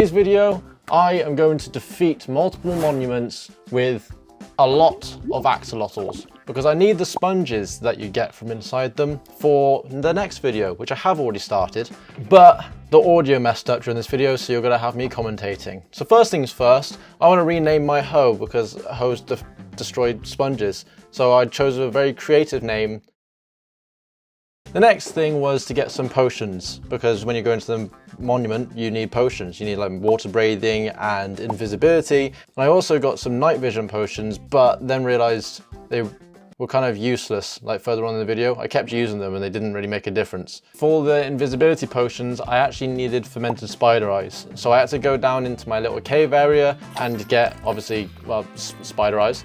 In today's video, I am going to defeat multiple monuments with a lot of axolotls because I need the sponges that you get from inside them for the next video, which I have already started, but the audio messed up during this video, so you're gonna have me commentating. So first things first, I want to rename my hoe because hoes destroyed sponges. So I chose a very creative name. The next thing was to get some potions, because when you go into the monument, you need potions. You need like water breathing and invisibility. And I also got some night vision potions, but then realized they were kind of useless, like further on in the video. I kept using them and they didn't really make a difference. For the invisibility potions, I actually needed fermented spider eyes. So I had to go down into my little cave area and get, obviously, well, spider eyes.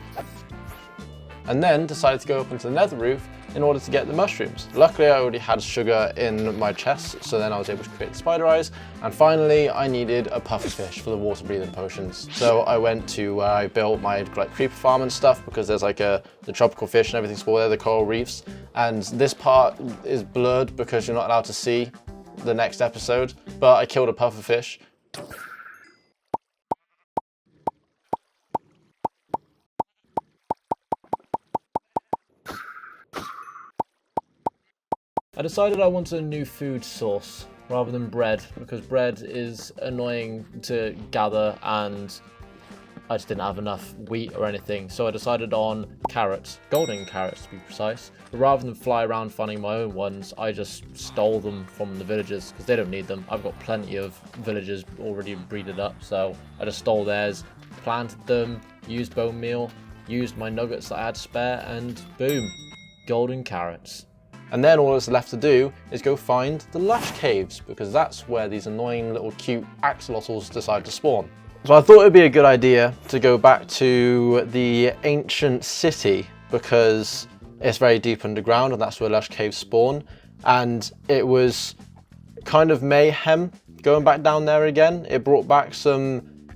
And then decided to go up into the nether roof in order to get the mushrooms. Luckily, I already had sugar in my chest, so then I was able to create the spider eyes. And finally, I needed a pufferfish for the water breathing potions. So I went to, I built my like creeper farm and stuff because there's like the tropical fish and everything's all there, the coral reefs. And this part is blurred because you're not allowed to see the next episode, but I killed a pufferfish. I decided I wanted a new food source rather than bread because bread is annoying to gather and I just didn't have enough wheat or anything. So I decided on carrots, golden carrots to be precise. But rather than fly around finding my own ones, I just stole them from the villagers because they don't need them. I've got plenty of villagers already breeded up, so I just stole theirs, planted them, used bone meal, used my nuggets that I had spare, and boom, golden carrots. And then all that's left to do is go find the lush caves, because that's where these annoying little cute axolotls decide to spawn. So I thought it'd be a good idea to go back to the ancient city because it's very deep underground and that's where lush caves spawn. And it was kind of mayhem going back down there again. It brought back some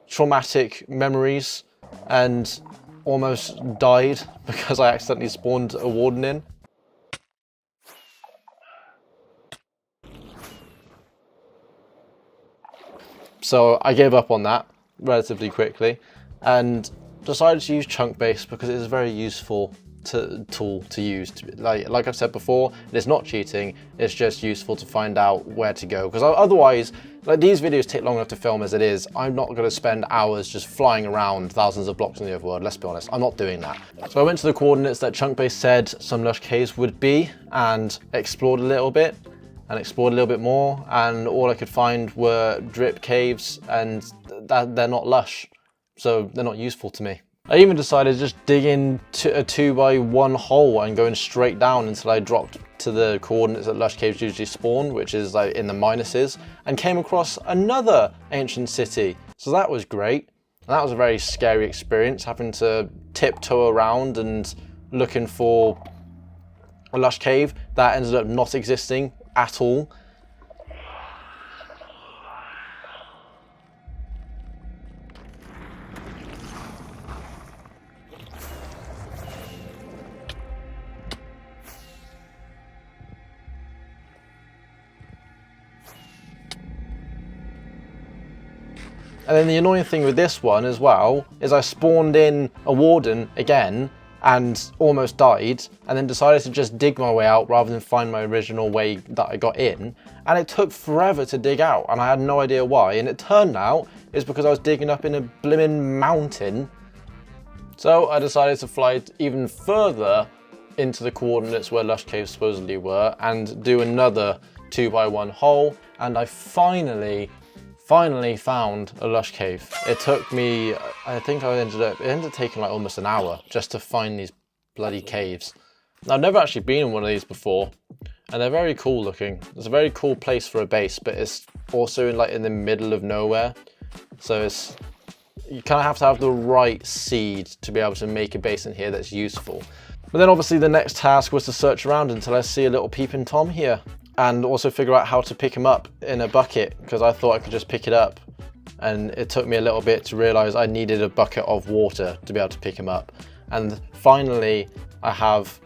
traumatic memories and almost died because I accidentally spawned a warden in. So I gave up on that relatively quickly and decided to use chunk base because it is a very useful tool to use. Like I've said before, it's not cheating, it's just useful to find out where to go. Because otherwise, like these videos take long enough to film as it is, I'm not going to spend hours just flying around thousands of blocks in the overworld, let's be honest, I'm not doing that. So I went to the coordinates that chunk base said some lush caves would be and explored a little bit. And explored a little bit more, and all I could find were drip caves, and they're not lush, so they're not useful to me. I even decided to just dig into a 2x1 hole and going straight down until I dropped to the coordinates that lush caves usually spawn, which is like in the minuses, and came across another ancient city. So that was great, and that was a very scary experience, having to tiptoe around and looking for a lush cave that ended up not existing at all. And then the annoying thing with this one as well is I spawned in a warden again and almost died, and then decided to just dig my way out rather than find my original way that I got in. And it took forever to dig out, and I had no idea why. And it turned out it's because I was digging up in a blimmin' mountain. So I decided to fly even further into the coordinates where lush caves supposedly were and do another 2x1 hole. And I finally found a lush cave. It took me, I think it ended up taking like almost an hour just to find these bloody caves. I've never actually been in one of these before, and they're very cool looking. It's a very cool place for a base, but it's also in the middle of nowhere. So you kind of have to have the right seed to be able to make a base in here that's useful. But then obviously the next task was to search around until I see a little peeping Tom here. And also figure out how to pick him up in a bucket, because I thought I could just pick it up. And it took me a little bit to realize I needed a bucket of water to be able to pick him up. And finally, I have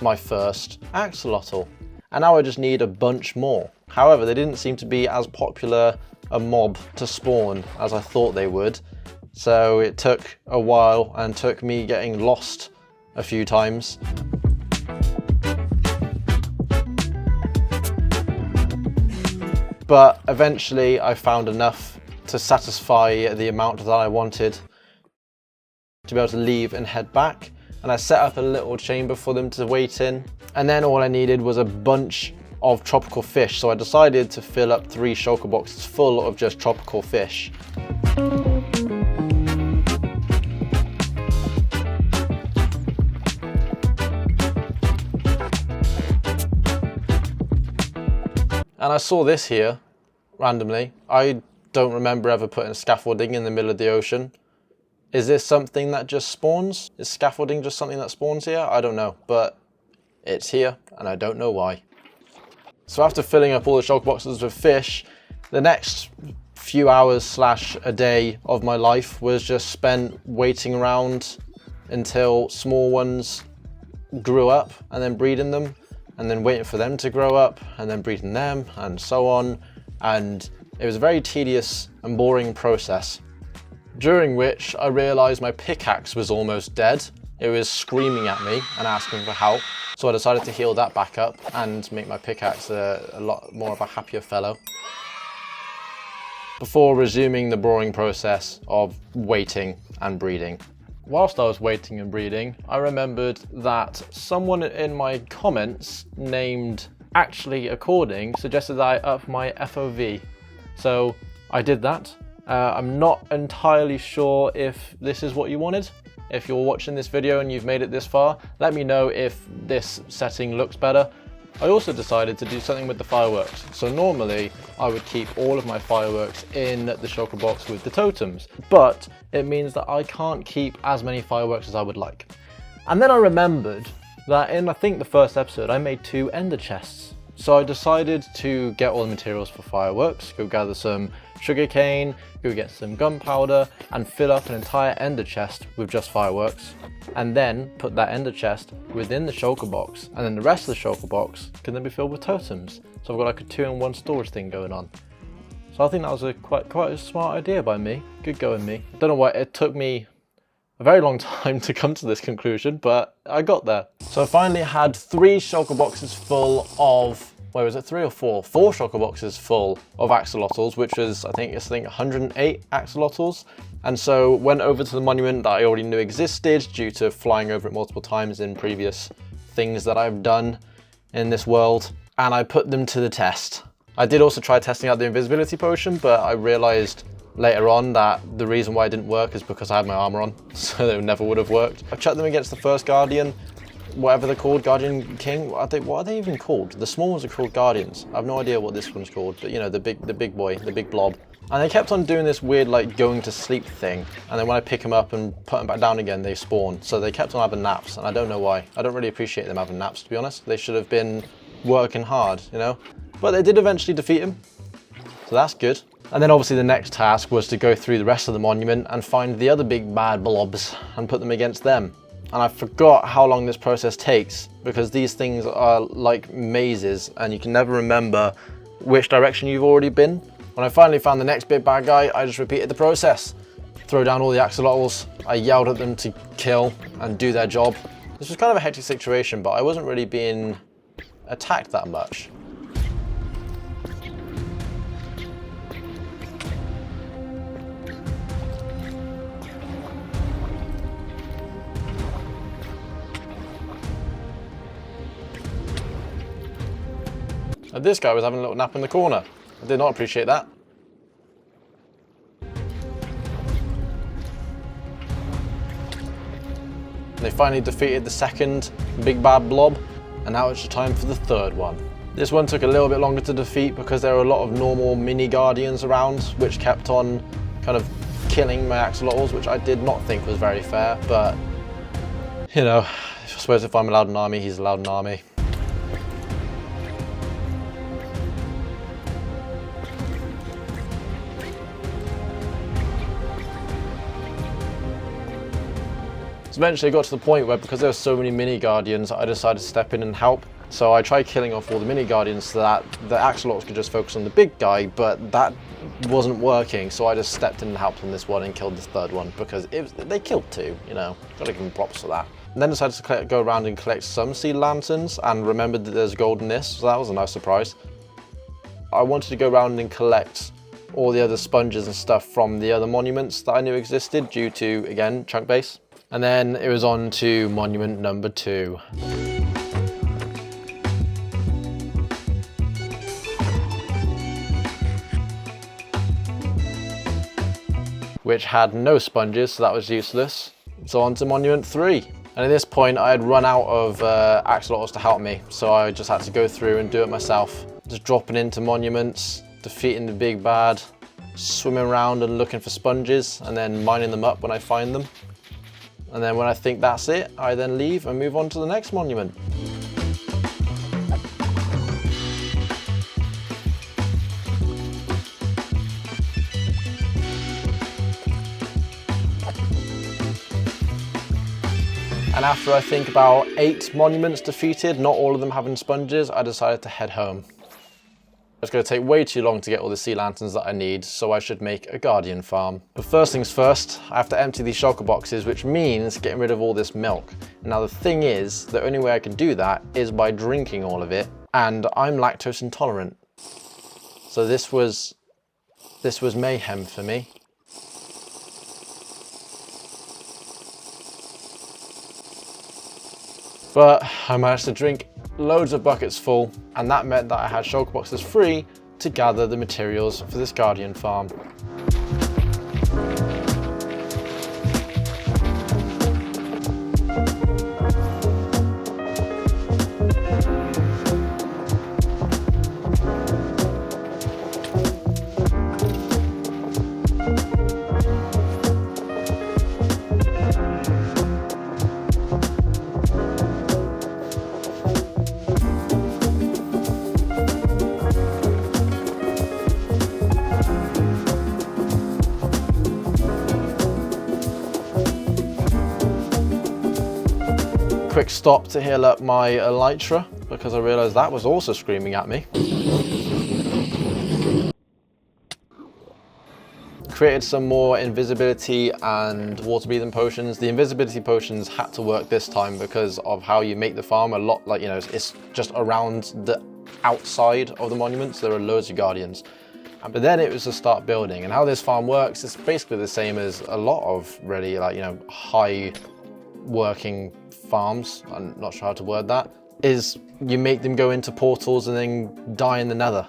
my first axolotl. And now I just need a bunch more. However, they didn't seem to be as popular a mob to spawn as I thought they would. So it took a while and took me getting lost a few times. But eventually I found enough to satisfy the amount that I wanted to be able to leave and head back. And I set up a little chamber for them to wait in. And then all I needed was a bunch of tropical fish. So I decided to fill up 3 shulker boxes full of just tropical fish. And I saw this here randomly. I don't remember ever putting scaffolding in the middle of the ocean. Is this something that just spawns? Is scaffolding just something that spawns here? I don't know, but it's here and I don't know why. So after filling up all the shulker boxes with fish, the next few hours / a day of my life was just spent waiting around until small ones grew up and then breeding them, and then waiting for them to grow up and then breeding them, and so on. And it was a very tedious and boring process, during which I realized my pickaxe was almost dead. It was screaming at me and asking for help. So I decided to heal that back up and make my pickaxe a lot more of a happier fellow, before resuming the boring process of waiting and breeding. Whilst I was waiting and breeding, I remembered that someone in my comments named Actually According suggested that I up my FOV. So I did that. I'm not entirely sure if this is what you wanted. If you're watching this video and you've made it this far, let me know if this setting looks better. I also decided to do something with the fireworks. So normally I would keep all of my fireworks in the shulker box with the totems, but it means that I can't keep as many fireworks as I would like. And then I remembered that in, I think, the first episode, I made 2 ender chests. So I decided to get all the materials for fireworks, go gather some sugarcane, go get some gunpowder, and fill up an entire ender chest with just fireworks, and then put that ender chest within the shulker box, and then the rest of the shulker box can then be filled with totems. So I've got like a 2-in-1 storage thing going on. So I think that was a quite a smart idea by me. Good going, me. I don't know why it took me a very long time to come to this conclusion, but I got there. So I finally had 3 shulker boxes full of, where was it, 3 or 4? 4 shulker boxes full of axolotls, which was, I think 108 axolotls. And so went over to the monument that I already knew existed due to flying over it multiple times in previous things that I've done in this world, and I put them to the test. I did also try testing out the invisibility potion, but I realized later on that the reason why it didn't work is because I had my armor on, so it never would have worked. I chucked them against the first guardian, whatever they're called, Guardian King. What are they even called? The small ones are called Guardians. I have no idea what this one's called, but you know, the big boy, the big blob. And they kept on doing this weird like going to sleep thing, and then when I pick them up and put them back down again, they spawn. So they kept on having naps, and I don't know why. I don't really appreciate them having naps, to be honest. They should have been working hard, you know? But they did eventually defeat him, so that's good. And then obviously the next task was to go through the rest of the monument and find the other big bad blobs and put them against them. And I forgot how long this process takes, because these things are like mazes and you can never remember which direction you've already been. When I finally found the next big bad guy, I just repeated the process. Throw down all the axolotls, I yelled at them to kill and do their job. This was kind of a hectic situation, but I wasn't really being attacked that much. And this guy was having a little nap in the corner. I did not appreciate that. They finally defeated the second big bad blob, and now it's time for the third one. This one took a little bit longer to defeat because there were a lot of normal mini guardians around, which kept on kind of killing my axolotls, which I did not think was very fair, but you know, I suppose if I'm allowed an army, he's allowed an army. So eventually I got to the point where, because there were so many mini guardians, I decided to step in and help. So I tried killing off all the mini guardians so that the axolotls could just focus on the big guy, but that wasn't working, so I just stepped in and helped on this one and killed this third one, because they killed two, you know, gotta give them props for that. And then decided to go around and collect some sea lanterns and remembered that there's gold in this, so that was a nice surprise. I wanted to go around and collect all the other sponges and stuff from the other monuments that I knew existed due to, again, chunk base. And then it was on to monument number 2. Which had no sponges, so that was useless. So on to monument 3. And at this point I had run out of axolotls to help me, so I just had to go through and do it myself. Just dropping into monuments, defeating the big bad, swimming around and looking for sponges, and then mining them up when I find them. And then when I think that's it, I then leave and move on to the next monument. And after I think about 8 monuments defeated, not all of them having sponges, I decided to head home. It's going to take way too long to get all the sea lanterns that I need, so I should make a guardian farm. But first things first, I have to empty these shulker boxes, which means getting rid of all this milk. Now the thing is, the only way I can do that is by drinking all of it, and I'm lactose intolerant. So this was mayhem for me. But I managed to drink loads of buckets full, and that meant that I had shulker boxes free to gather the materials for this guardian farm. Quick stop to heal up my elytra because I realised that was also screaming at me. Created some more invisibility and water breathing potions. The invisibility potions had to work this time because of how you make the farm. A lot, like, you know, it's just around the outside of the monuments. There are loads of guardians. But then it was to start building, and how this farm works is basically the same as a lot of really, like, you know, high working farms, I'm not sure how to word that, is you make them go into portals and then die in the nether.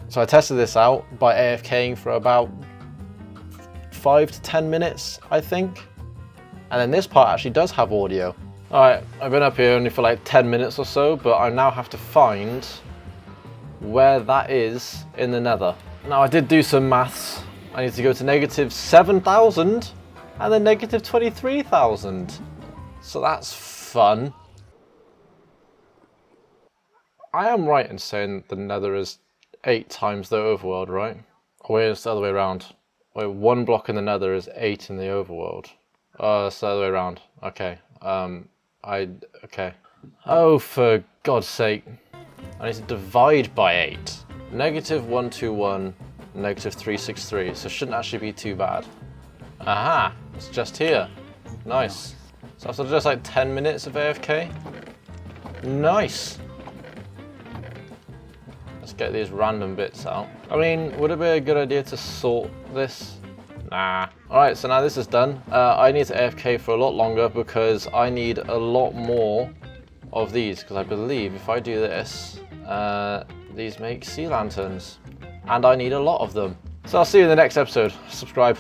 So I tested this out by AFKing for about 5 to 10 minutes, I think. And then this part actually does have audio. All right, I've been up here only for like 10 minutes or so, but I now have to find where that is in the nether. Now I did do some maths. I need to go to -7,000 and then -23,000. So that's fun. I am right in saying the nether is 8 times the overworld, right? Or it's the other way around. Wait, 1 block in the nether is 8 in the overworld. Oh, it's the other way around. Okay. Okay. Oh, for God's sake. I need to divide by 8. -121, -363. So it shouldn't actually be too bad. Aha! It's just here. Nice. So after just like 10 minutes of AFK. Nice. Let's get these random bits out. I mean, would it be a good idea to sort this? Nah. Alright, so now this is done. I need to AFK for a lot longer because I need a lot more of these, because I believe if I do this, these make sea lanterns. And I need a lot of them. So I'll see you in the next episode. Subscribe.